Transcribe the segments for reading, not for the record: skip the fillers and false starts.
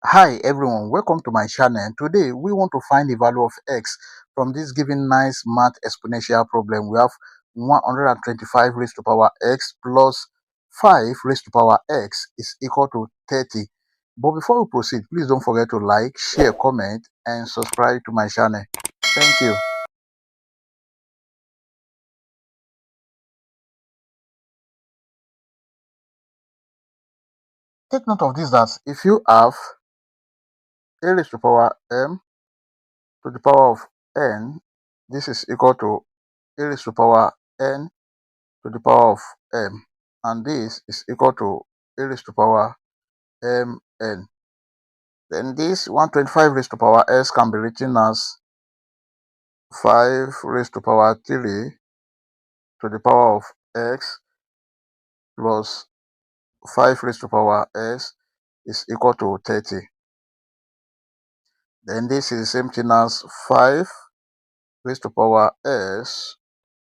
Hi everyone, welcome to my channel. Today we want to find the value of x from this given nice math exponential problem. We have 125 raised to power x plus 5 raised to power x is equal to 30. But before we proceed, please don't forget to like, share, comment and subscribe to my channel. Thank you. Take note of this, that if you have a raised to power m to the power of n, this is equal to a raised to power n to the power of m, and this is equal to a raised to power mn. Then this 125 raised to power s can be written as 5 raised to power 3 to the power of x plus 5 raised to power s is equal to 30. Then this is the same thing as 5 raised to power s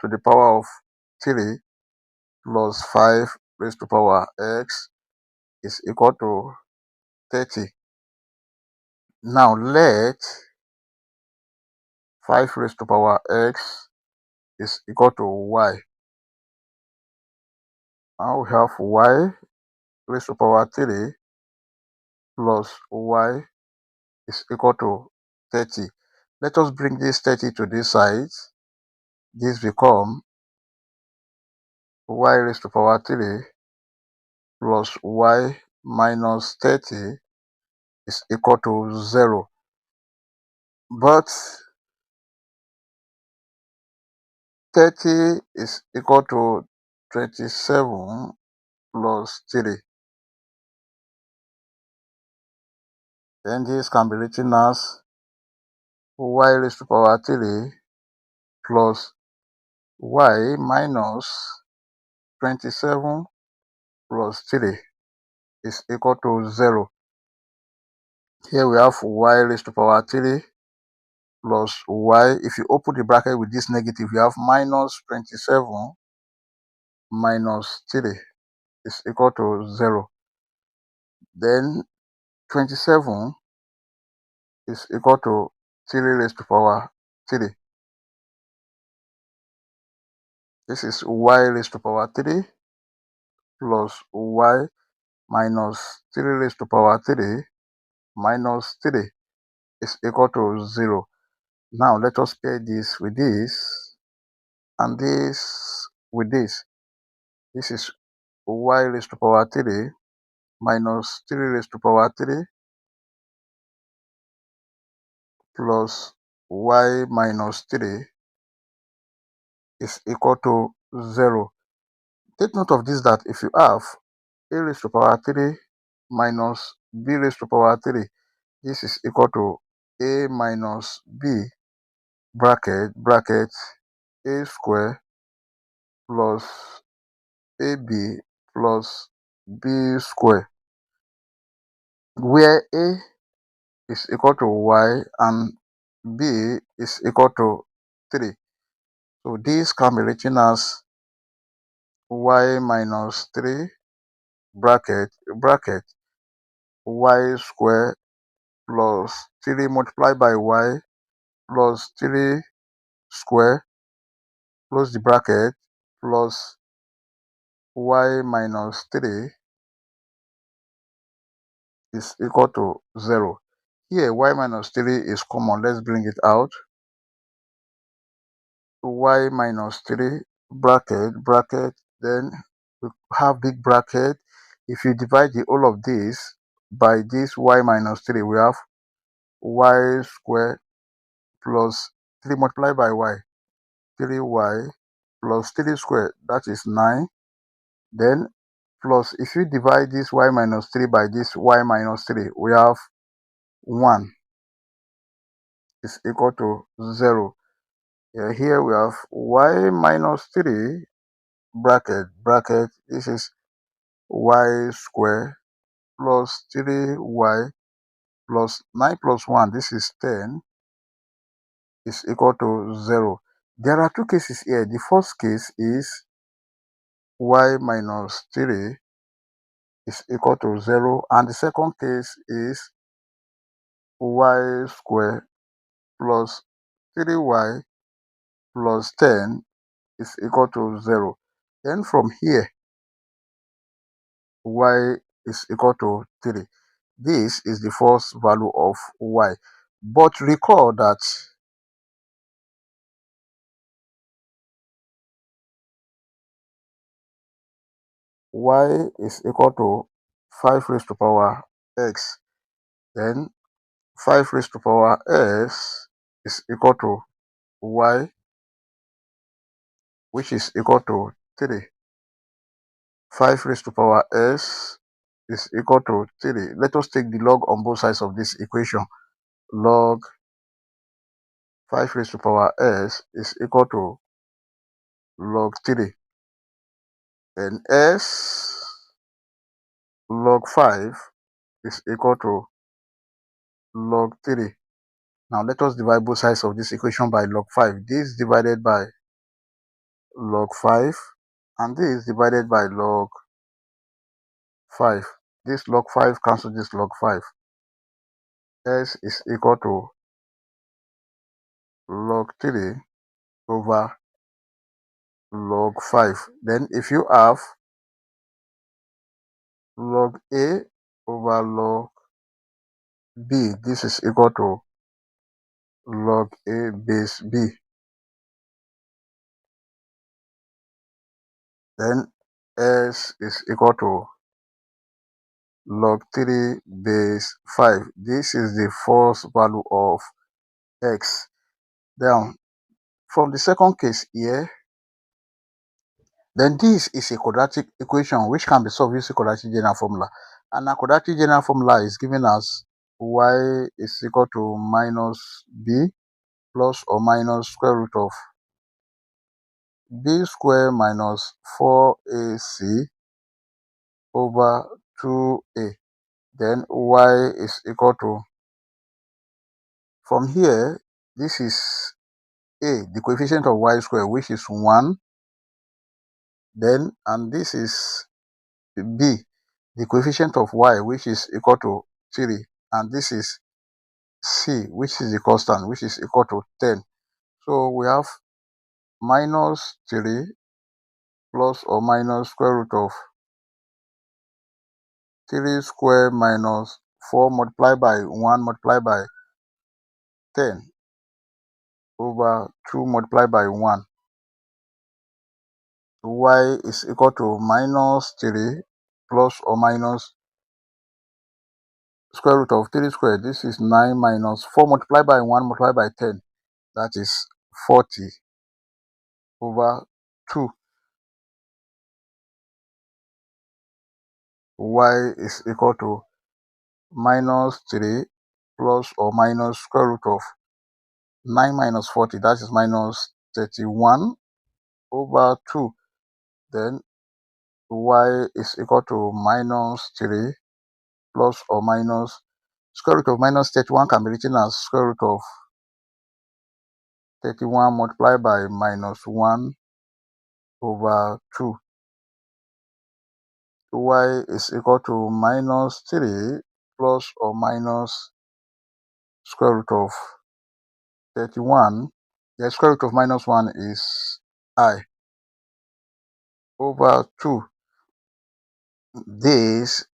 to the power of 3 plus 5 raised to power x is equal to 30. Now let 5 raised to power x is equal to y. Now we have y raised to power 3 plus y is equal to 30. Let us bring this 30 to this side. This become y raised to power 3 plus y minus 30 is equal to 0. But 30 is equal to 27 plus 3. Then this can be written as y raised to power 3 plus y minus 27 plus 3 is equal to 0. Here we have y raised to power 3 plus y. If you open the bracket with this negative, you have minus 27 minus 3 is equal to 0. Then 27 is equal to 3 raised to power 3. This is y raised to power 3 plus y minus 3 raised to power 3 minus 3 is equal to 0. Now let us pair this with this and this with this. This is y raised to power 3 minus 3 raised to power 3 plus y minus 3 is equal to 0. Take note of this, that if you have a raised to power 3 minus b raised to power 3, this is equal to a minus b bracket a square plus ab plus b square, where a is equal to y and b is equal to 3. So this can be written as y minus 3 bracket y square plus 3 multiplied by y plus 3 square, close the bracket, plus y minus 3 is equal to 0. Here y minus 3 is common. Let's bring it out. Y minus 3 bracket, then we have big bracket. If you divide the whole of this by this y minus 3, we have y square plus 3 multiplied by y, 3y plus 3 square, that is 9. Then plus, if you divide this y minus 3 by this y minus 3, we have 1 is equal to 0. Here we have y minus 3 bracket, this is y square plus 3y plus 9 plus 1, this is 10, is equal to 0. There are two cases here. The first case is y minus 3 is equal to 0, and the second case is y square plus 3y plus 10 is equal to 0. Then from here, y is equal to 3. This is the first value of y. But recall that y is equal to 5 raised to power x. Then 5 raised to power s is equal to y, which is equal to 3. 5 raised to power s is equal to 3. Let us take the log on both sides of this equation. Log 5 raised to power s is equal to log 3. Then s log 5 is equal to log 3. Now let us divide both sides of this equation by log 5. This divided by log 5 and this divided by log 5. This log 5 cancels this log 5. S is equal to log 3 over log 5. Then if you have log A over log B, this is equal to log A base B. Then S is equal to log 3 base 5. This is the first value of x. Now, from the second case here, then this is a quadratic equation which can be solved using quadratic general formula. And a quadratic general formula is given as y is equal to minus b plus or minus square root of b square minus 4ac over 2a. Then y is equal to, from here, this is a, the coefficient of y square, which is 1. Then, and this is b, the coefficient of y, which is equal to 3. And this is c, which is the constant, which is equal to 10. So we have minus 3 plus or minus square root of 3 square minus 4 multiplied by 1 multiplied by 10 over 2 multiplied by 1. Y is equal to minus 3 plus or minus square root of 3 squared. This is 9 minus 4 multiplied by 1 multiplied by 10. That is 40 over 2. Y is equal to minus 3 plus or minus square root of 9 minus 40. That is minus 31 over 2. Then y is equal to minus 3 plus or minus square root of minus 31 can be written as square root of 31 multiplied by minus 1 over 2. Y is equal to minus 3 plus or minus square root of 31. The square root of minus 1 is I over 2. This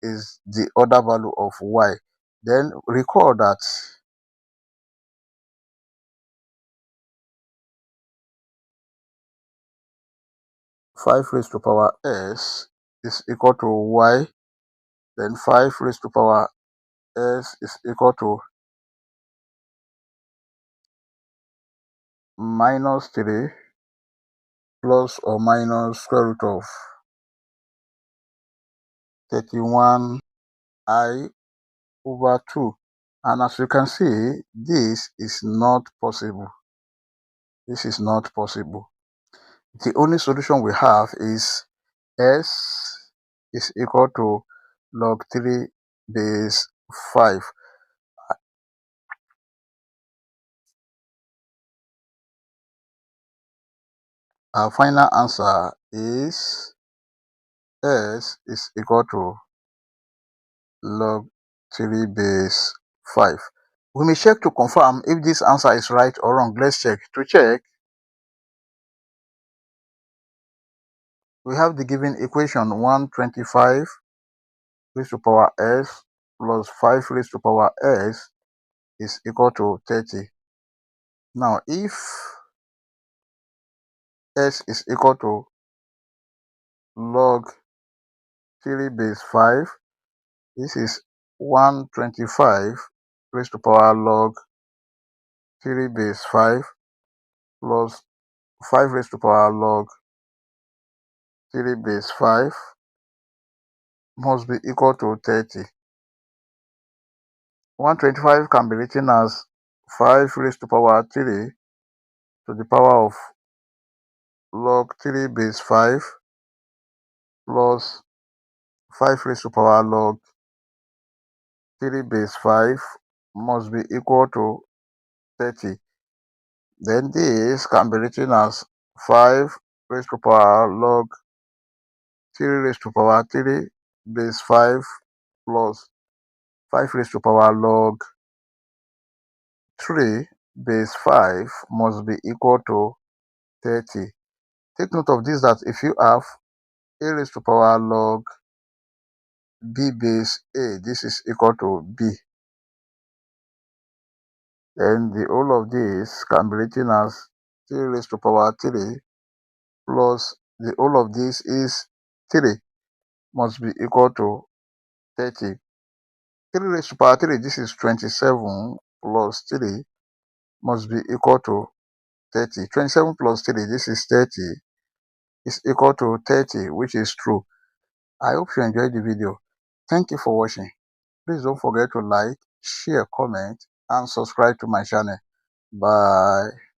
is the other value of y. Then recall that 5 raised to power s is equal to y. Then 5 raised to power s is equal to minus 3 plus or minus square root of 31 I over 2. And as you can see, this is not possible. This is not possible. The only solution we have is s is equal to log 3 base 5. Our final answer is s is equal to log 3 base 5. We may check to confirm if this answer is right or wrong. Let's check. To check, we have the given equation 125 raised to power s plus 5 raised to power s is equal to 30. Now, if s is equal to log 3 base 5, this is 125 raised to power log 3 base 5 plus 5 raised to power log 3 base 5 must be equal to 30. 125 can be written as 5 raised to power 3 to the power of log 3 base 5 plus 5 raised to power log 3 base 5 must be equal to 30. Then this can be written as 5 raised to power log 3 raised to power 3 base 5 plus 5 raised to power log 3 base 5 must be equal to 30. Take note of this, that if you have a raised to power log b base a, this is equal to b. Then the whole of this can be written as 3 raised to power 3 plus the whole of this is 3 must be equal to 30. 3 raised to power 3, this is 27 plus 3 must be equal to 30. 27 plus 3, this is 30, is equal to 30, which is true. I hope you enjoyed the video. Thank you for watching. Please don't forget to like, share, comment, and subscribe to my channel. Bye.